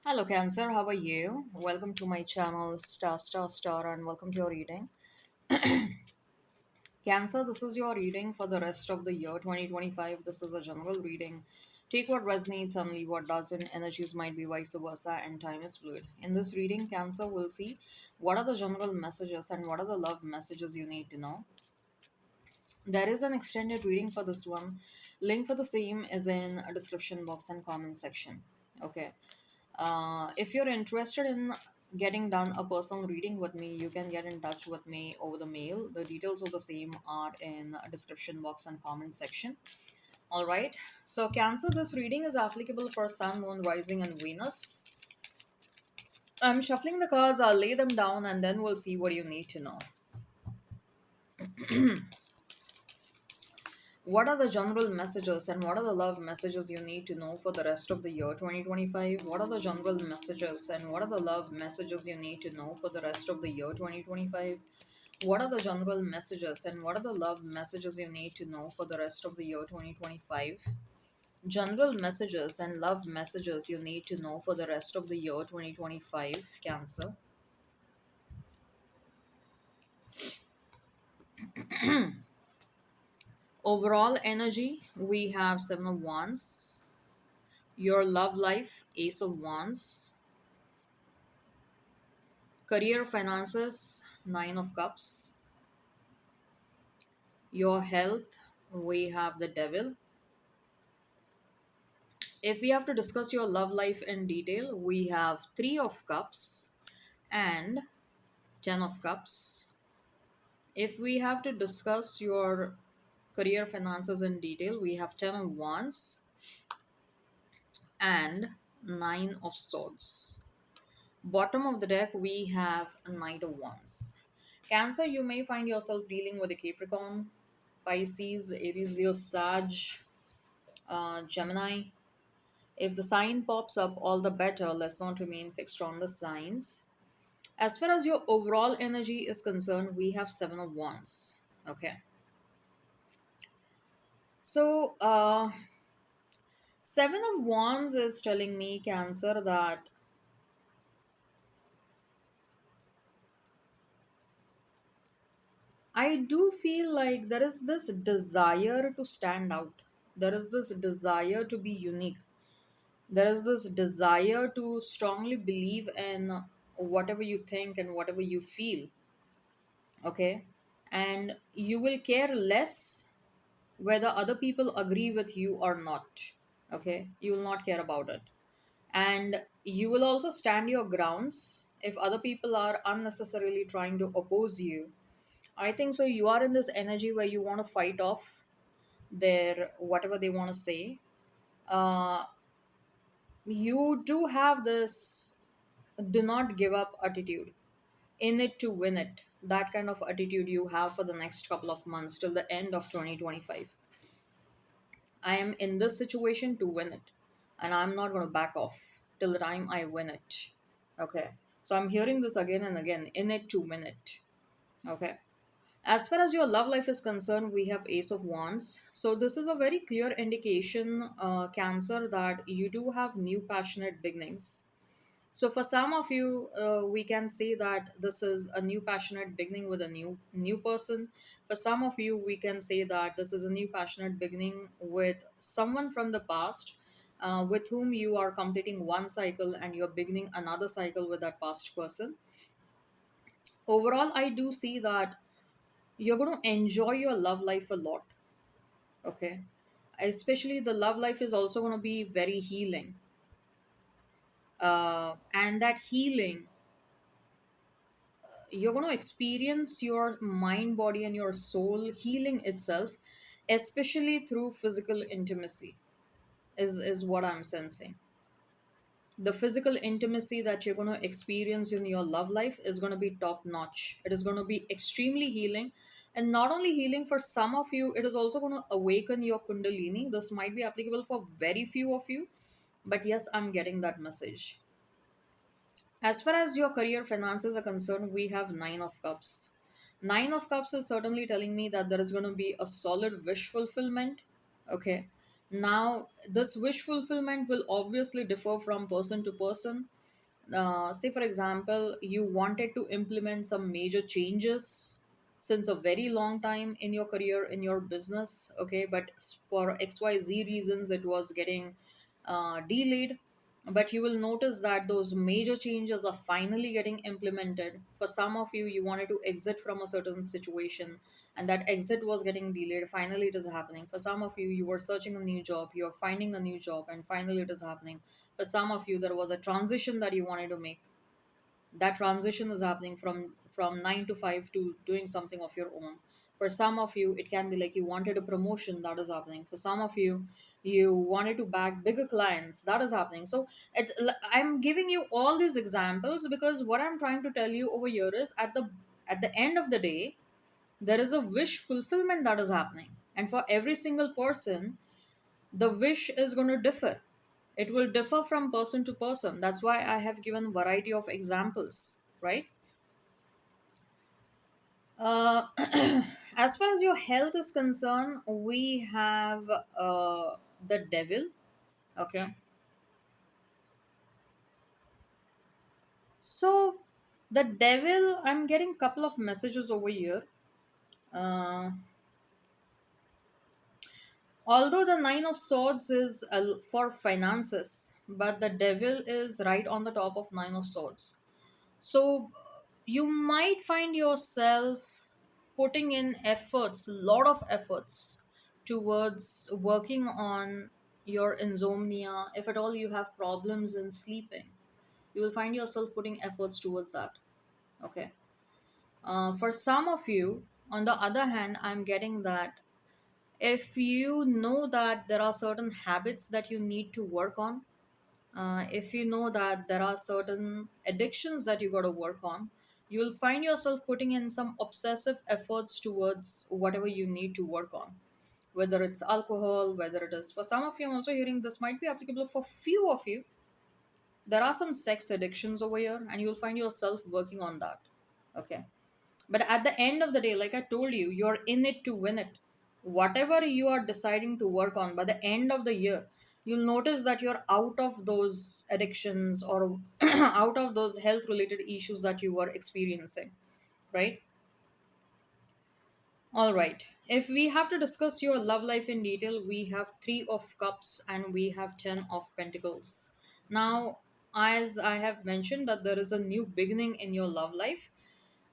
Hello, Cancer. How are you? Welcome to my channel, Star, and welcome to your reading. Cancer, this is your reading for the rest of the year 2025. This is a general reading. Take what resonates and leave what doesn't. Energies might be vice versa, and time is fluid. In this reading, Cancer will see what are the general messages and what are the love messages you need to know. There is an extended reading for this one. Link for the same is in a description box and comment section. Okay. If you're interested in getting done a personal reading with me, you can get in touch with me over the mail. The details of the same are in a description box and comment section. All right. So, Cancer, this reading is applicable for Sun, Moon, Rising, and Venus. I'm shuffling the cards. I'll lay them down, and then we'll see what you need to know. What are the general messages and what are the love messages you need to know for the rest of the year 2025? What are the general messages and what are the love messages you need to know for the rest of the year 2025? What are the general messages and what are the love messages you need to know for the rest of the year 2025? General messages and love messages you need to know for the rest of the year 2025, Cancer. Overall energy, we have Seven of Wands. Your love life, Ace of Wands. Career finances, Nine of Cups. Your health, we have the Devil. If we have to discuss your love life in detail, we have Three of Cups and Ten of Cups. If we have to discuss your career finances in detail, we have Ten of Wands and Nine of Swords. Bottom of the deck, we have a Knight of Wands. Cancer, you may find yourself dealing with a Capricorn, Pisces, Aries, Leo, Sag, Gemini. If the sign pops up, all the better. Let's not remain fixed on the signs. As far as your overall energy is concerned, we have Seven of Wands. Okay. So, Seven of Wands is telling me, Cancer, that I do feel like there is this desire to stand out. There is this desire to be unique. There is this desire to strongly believe in whatever you think and whatever you feel. Okay. And you will care less whether other people agree with you or not. Okay. You will not care about it. And you will also stand your grounds if other people are unnecessarily trying to oppose you. I think so. You are in this energy where you want to fight off their whatever they want to say. Uh, you do have this do not give up attitude, in it to win it. That kind of attitude you have for the next couple of months till the end of 2025. I am in this situation to win it, and I'm not going to back off till the time I win it. Okay. So I'm hearing this again and again, in it to win it. Okay. As far as your love life is concerned, we have Ace of Wands. So, this is a very clear indication, Cancer, that you do have new passionate beginnings. So, for some of you, we can say that this is a new passionate beginning with a new person. For some of you, we can say that this is a new passionate beginning with someone from the past, with whom you are completing one cycle and you're beginning another cycle with that past person. Overall, I do see that you're going to enjoy your love life a lot. Okay. Especially the love life is also going to be very healing. And that healing, you're going to experience your mind, body, and your soul healing itself, especially through physical intimacy, is what I'm sensing. The physical intimacy that you're going to experience in your love life is going to be top notch. It is going to be extremely healing. And not only healing for some of you, it is also going to awaken your Kundalini. This might be applicable for very few of you, but yes, I'm getting that message. As far as your career finances are concerned, we have Nine of Cups. Nine of Cups is certainly telling me that there is going to be a solid wish fulfillment. Okay. Now this wish fulfillment will obviously differ from person to person. Say for example, you wanted to implement some major changes since a very long time in your career, in your business, okay, but for xyz reasons it was getting delayed. But you will notice that those major changes are finally getting implemented. For some of you, you wanted to exit from a certain situation, and that exit was getting delayed. Finally it is happening. For some of you, you were searching a new job, you're finding a new job, and finally it is happening. For some of you, there was a transition that you wanted to make. That transition is happening from 9 to 5 to doing something of your own. For some of you, it can be like you wanted a promotion, that is happening. For some of you, you wanted to bag bigger clients, that is happening. So I'm giving you all these examples because what I'm trying to tell you over here is at the end of the day, there is a wish fulfillment that is happening, and for every single person, the wish is going to differ. It will differ from person to person. That's why I have given variety of examples, right? uh, as far as your health is concerned, we have the devil, okay. So the devil, I'm getting couple of messages over here. uh, Although the Nine of Swords is for finances, but the devil is right on the top of Nine of Swords. So you might find yourself putting in efforts, a lot of efforts towards working on your insomnia. If at all you have problems in sleeping, you will find yourself putting efforts towards that. Okay. For some of you, on the other hand, I'm getting that if you know that there are certain habits that you need to work on, if you know that there are certain addictions that you got to work on, you'll find yourself putting in some obsessive efforts towards whatever you need to work on. Whether it's alcohol, whether it is, for some of you, I'm also hearing this might be applicable for few of you. There are some sex addictions over here, and you'll find yourself working on that. Okay. But at the end of the day, like I told you, you're in it to win it. Whatever you are deciding to work on, by the end of the year, you'll notice that you're out of those addictions or out of those health related issues that you were experiencing, right? All right. If we have to discuss your love life in detail, we have 3 of cups and we have 10 of pentacles. Now, as I have mentioned that there is a new beginning in your love life.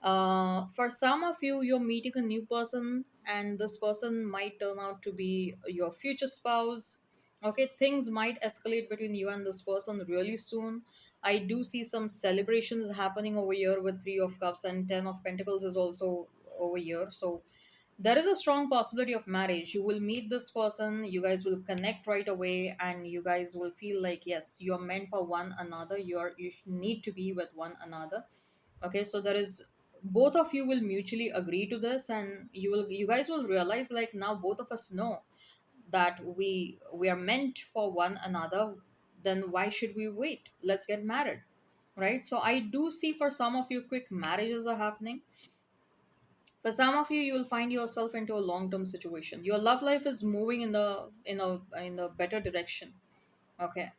For some of you, you're meeting a new person, and this person might turn out to be your future spouse. Okay, things might escalate between you and this person really soon. I do see some celebrations happening over here with 3 of Cups, and 10 of Pentacles is also over here. So, there is a strong possibility of marriage. You will meet this person, you guys will connect right away, and you guys will feel like, yes, you're meant for one another. Need to be with one another. Okay, so there is, both of you will mutually agree to this, and you guys will realize like now both of us know that we are meant for one another. Then why should we wait? Let's get married, right? So I do see for some of you quick marriages are happening. For some of you, you will find yourself into a long term situation. Your love life is moving in the better direction. Okay.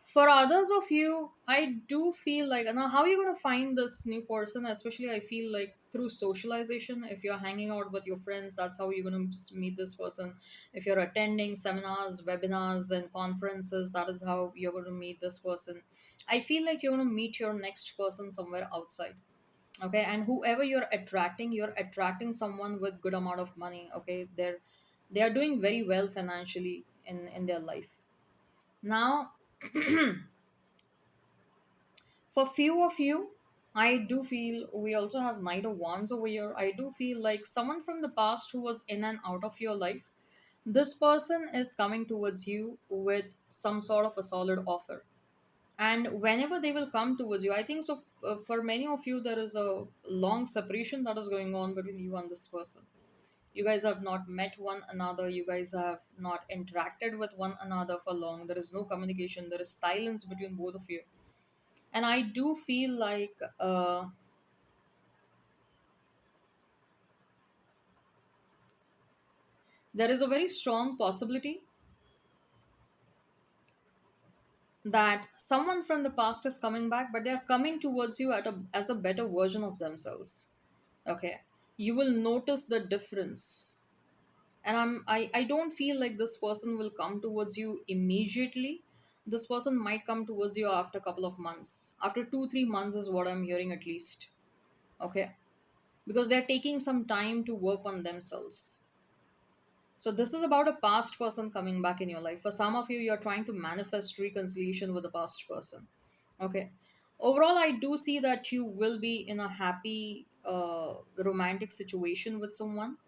For others of you, I do feel like, now how are you going to find this new person? Especially I feel like through socialization. If you're hanging out with your friends, that's how you're going to meet this person. If you're attending seminars, webinars, and conferences, that is how you're going to meet this person. I feel like you're going to meet your next person somewhere outside. Okay, and whoever you're attracting someone with good amount of money. Okay, they are doing very well financially in their life. Now, for few of you, I do feel we also have Knight of Wands over here. I do feel like someone from the past who was in and out of your life, this person is coming towards you with some sort of a solid offer. And whenever they will come towards you, I think so. For many of you, there is a long separation that is going on between you and this person. You guys have not met one another. You guys have not interacted with one another for long. There is no communication. There is silence between both of you. And I do feel like There is a very strong possibility that someone from the past is coming back, but they are coming towards you as a better version of themselves. Okay, you will notice the difference. And I don't feel like this person will come towards you immediately. This person might come towards you after a couple of months, after 2 3 months is what I'm hearing at least. Okay, because they're taking some time to work on themselves. So this is about a past person coming back in your life. For some of you, you're trying to manifest reconciliation with the past person. Okay. Overall, I do see that you will be in a happy romantic situation with someone.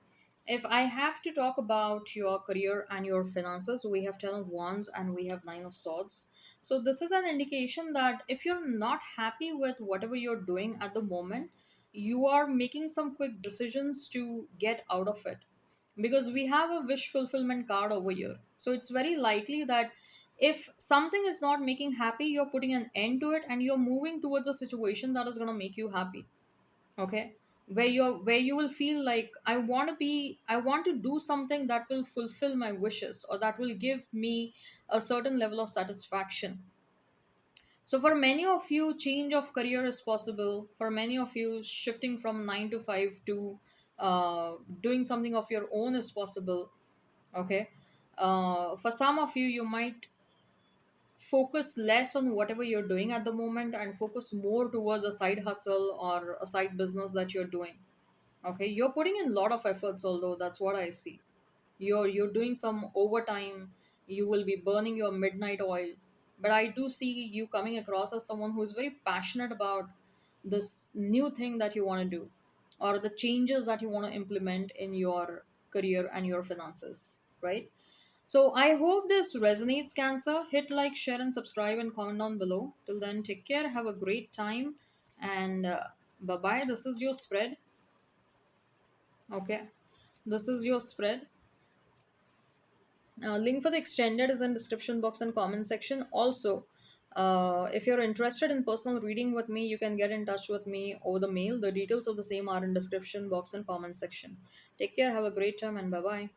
If I have to talk about your career and your finances, we have 10 of wands and we have 9 of swords. So this is an indication that if you're not happy with whatever you're doing at the moment, you are making some quick decisions to get out of it, because we have a wish fulfillment card over here. So it's very likely that if something is not making happy, you're putting an end to it and you're moving towards a situation that is going to make you happy. Okay, where you will feel like I want to do something that will fulfill my wishes or that will give me a certain level of satisfaction. So for many of you, change of career is possible. For many of you, shifting from 9 to 5 to doing something of your own is possible. Okay, for some of you, you might focus less on whatever you're doing at the moment and focus more towards a side hustle or a side business that you're doing. Okay, you're putting in a lot of efforts, although that's what I see. You're doing some overtime, you will be burning your midnight oil. But I do see you coming across as someone who is very passionate about this new thing that you want to do, or the changes that you want to implement in your career and your finances, right? So I hope this resonates, Cancer. Hit like, share, and subscribe, and comment down below. Till then, take care, have a great time, and bye bye. This is your spread. Okay, this is your spread. Link for the extended is in description box and comment section. Also, if you're interested in personal reading with me, you can get in touch with me over the mail. The details of the same are in description box and comment section. Take care, have a great time, and bye bye.